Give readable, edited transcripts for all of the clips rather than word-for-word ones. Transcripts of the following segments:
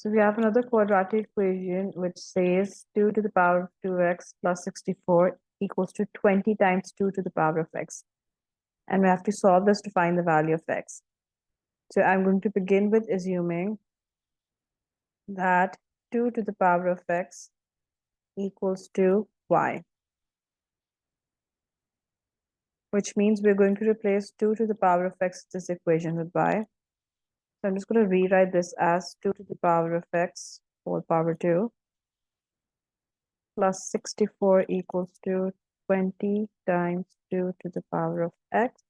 So we have another quadratic equation which says 2 to the power of 2x plus 64 equals to 20 times 2 to the power of x. And we have to solve this to find the value of x. So I'm going to begin with assuming that 2 to the power of x equals to y, which means we're going to replace 2 to the power of x in this equation with y. So I'm just going to rewrite this as 2 to the power of x whole power 2 plus 64 equals to 20 times 2 to the power of x.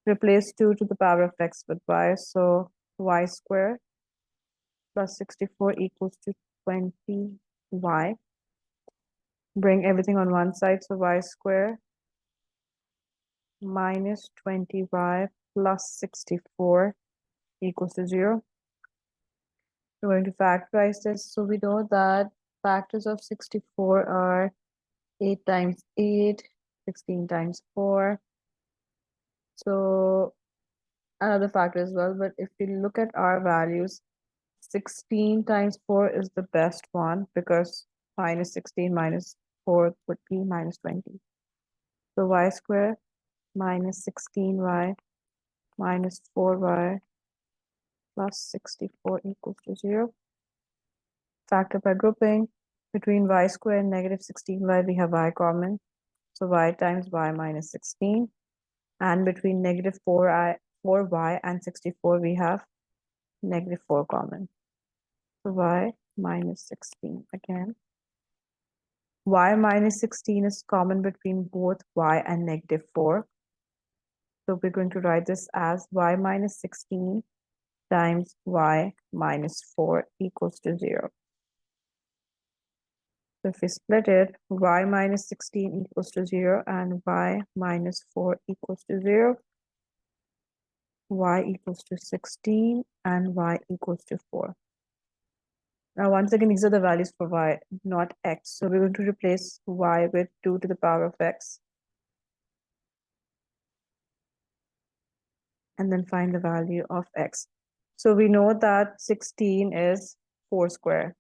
Replace 2 to the power of x with y, so y squared plus 64 equals to 20y. Bring everything on one side, so y squared minus 20y plus 64 equals to 0. We're going to factorize this. So we know that factors of 64 are 8 times 8, 16 times 4. So another factor as well. But if we look at our values, 16 times 4 is the best one because minus 16 minus 4 would be minus 20. So y squared minus 16y minus 4y plus 64 equals to 0. Factor by grouping. Between y squared and negative 16y, we have y common. So y times y minus 16. And between negative 4y and 64, we have negative 4 common. So y minus 16 again. Y minus 16 is common between both y and negative 4. So we're going to write this as y minus 16 times y minus 4 equals to 0. So if we split it, y minus 16 equals to 0 and y minus 4 equals to 0. Y equals to 16 and y equals to 4. Now, once again, these are the values for y, not x. So we're going to replace y with 2 to the power of x. And then find the value of x. So we know that 16 is 4 square.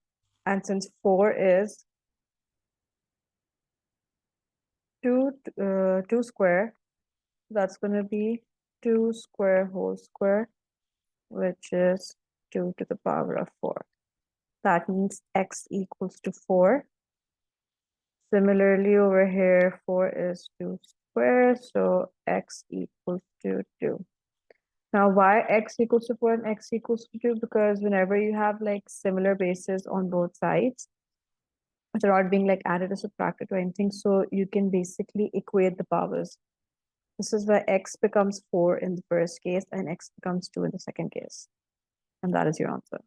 And since 4 is 2 square, that's going to be 2 square whole square, which is 2 to the power of 4. That means x equals to 4. Similarly, over here, 4 is 2 square, so x equals to 2. Now, why x equals to 4 and x equals to 2? Because whenever you have like similar bases on both sides, which are not being like added or subtracted or anything, so you can basically equate the powers. This is why x becomes 4 in the first case and x becomes 2 in the second case. And that is your answer.